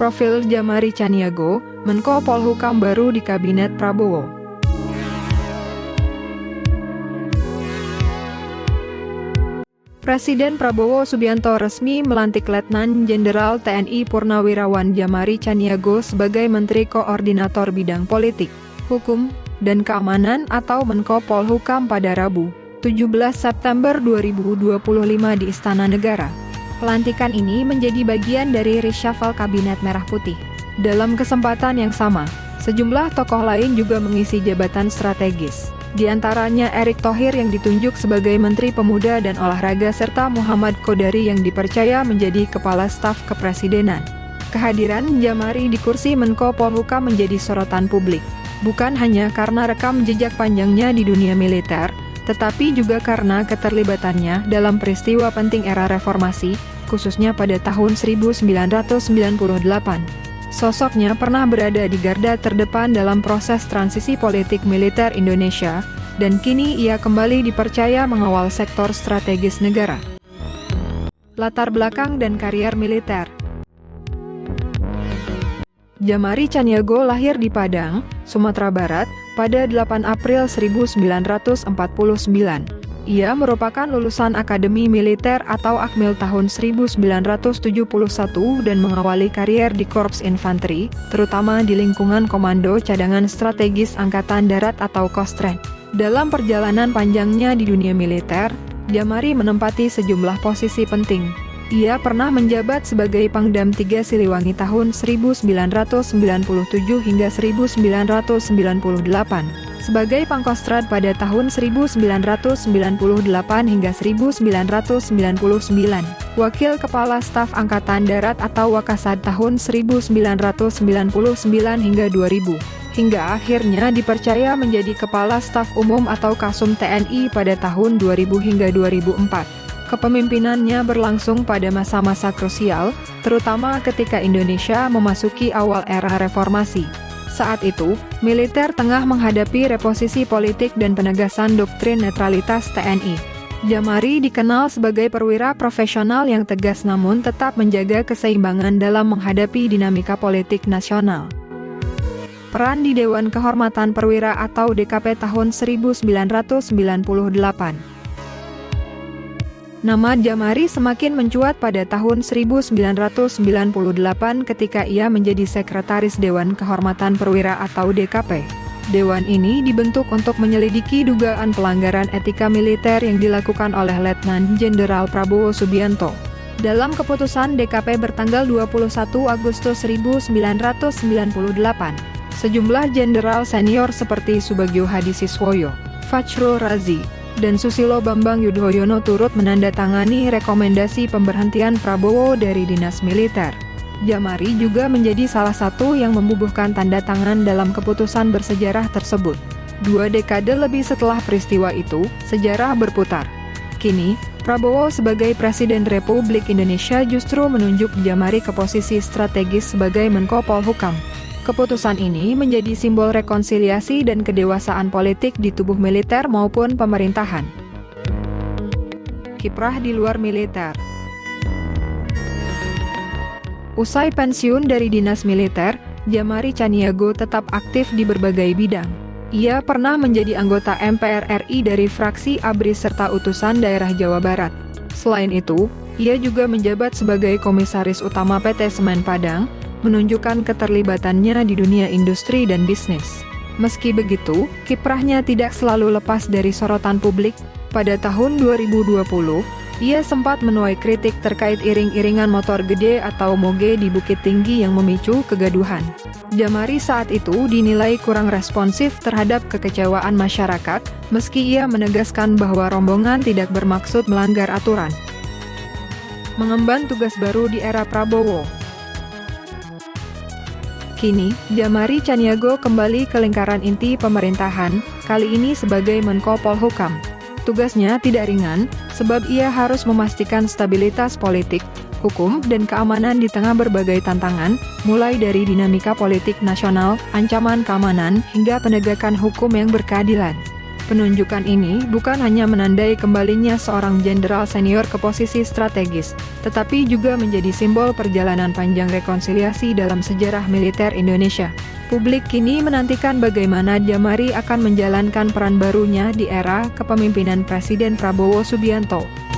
Profil Jamari Caniago, Menko Polhukam baru di Kabinet Prabowo. Presiden Prabowo Subianto resmi melantik Letnan Jenderal TNI Purnawirawan Jamari Caniago sebagai Menteri Koordinator Bidang Politik, Hukum, dan Keamanan atau Menko Polhukam pada Rabu, 17 September 2025 di Istana Negara. Pelantikan ini menjadi bagian dari reshuffle Kabinet Merah Putih. Dalam kesempatan yang sama, sejumlah tokoh lain juga mengisi jabatan strategis. Di antaranya Erick Thohir yang ditunjuk sebagai Menteri Pemuda dan Olahraga serta Muhammad Kodari yang dipercaya menjadi Kepala Staf Kepresidenan. Kehadiran Jamari di kursi Menko Polhukam menjadi sorotan publik, bukan hanya karena rekam jejak panjangnya di dunia militer, tetapi juga karena keterlibatannya dalam peristiwa penting era reformasi, khususnya pada tahun 1998. Sosoknya pernah berada di garda terdepan dalam proses transisi politik militer Indonesia, dan kini ia kembali dipercaya mengawal sektor strategis negara. Latar belakang dan karier militer. Jamari Caniago lahir di Padang, Sumatera Barat, pada 8 April 1949. Ia merupakan lulusan Akademi Militer atau Akmil tahun 1971 dan mengawali karier di Korps Infanteri, terutama di lingkungan Komando Cadangan Strategis Angkatan Darat atau Kostrat. Dalam perjalanan panjangnya di dunia militer, Jamari menempati sejumlah posisi penting. Ia pernah menjabat sebagai Pangdam 3 Siliwangi tahun 1997 hingga 1998. Sebagai Pangkostrat pada tahun 1998 hingga 1999, Wakil Kepala Staf Angkatan Darat atau Wakasat tahun 1999 hingga 2000, hingga akhirnya dipercaya menjadi Kepala Staf Umum atau Kasum TNI pada tahun 2000 hingga 2004. Kepemimpinannya berlangsung pada masa-masa krusial, terutama ketika Indonesia memasuki awal era reformasi. Saat itu, militer tengah menghadapi reposisi politik dan penegasan doktrin netralitas TNI. Jamari dikenal sebagai perwira profesional yang tegas namun tetap menjaga keseimbangan dalam menghadapi dinamika politik nasional. Peran di Dewan Kehormatan Perwira atau DKP tahun 1998. Nama Jamari semakin mencuat pada tahun 1998 ketika ia menjadi Sekretaris Dewan Kehormatan Perwira atau DKP. Dewan ini dibentuk untuk menyelidiki dugaan pelanggaran etika militer yang dilakukan oleh Letnan Jenderal Prabowo Subianto. Dalam keputusan DKP bertanggal 21 Agustus 1998, sejumlah jenderal senior seperti Subagio Hadisiswoyo, Fachro Razi, dan Susilo Bambang Yudhoyono turut menandatangani rekomendasi pemberhentian Prabowo dari dinas militer. Jamari juga menjadi salah satu yang membubuhkan tanda tangan dalam keputusan bersejarah tersebut. 2 dekade lebih setelah peristiwa itu, sejarah berputar. Kini, Prabowo sebagai Presiden Republik Indonesia justru menunjuk Jamari ke posisi strategis sebagai Menko Polhukam. Keputusan ini menjadi simbol rekonsiliasi dan kedewasaan politik di tubuh militer maupun pemerintahan. Kiprah di luar militer. Usai pensiun dari dinas militer, Jamari Caniago tetap aktif di berbagai bidang. Ia pernah menjadi anggota MPR RI dari fraksi ABRI serta utusan daerah Jawa Barat. Selain itu, ia juga menjabat sebagai Komisaris Utama PT Semen Padang, menunjukkan keterlibatannya di dunia industri dan bisnis. Meski begitu, kiprahnya tidak selalu lepas dari sorotan publik. Pada tahun 2020, ia sempat menuai kritik terkait iring-iringan motor gede atau moge di Bukit Tinggi yang memicu kegaduhan. Jamari saat itu dinilai kurang responsif terhadap kekecewaan masyarakat, meski ia menegaskan bahwa rombongan tidak bermaksud melanggar aturan. Mengemban tugas baru di era Prabowo. Kini, Jamari Caniago kembali ke lingkaran inti pemerintahan, kali ini sebagai Menko Polhukam. Tugasnya tidak ringan, sebab ia harus memastikan stabilitas politik, hukum, dan keamanan di tengah berbagai tantangan, mulai dari dinamika politik nasional, ancaman keamanan, hingga penegakan hukum yang berkeadilan. Penunjukan ini bukan hanya menandai kembalinya seorang jenderal senior ke posisi strategis, tetapi juga menjadi simbol perjalanan panjang rekonsiliasi dalam sejarah militer Indonesia. Publik kini menantikan bagaimana Jamari akan menjalankan peran barunya di era kepemimpinan Presiden Prabowo Subianto.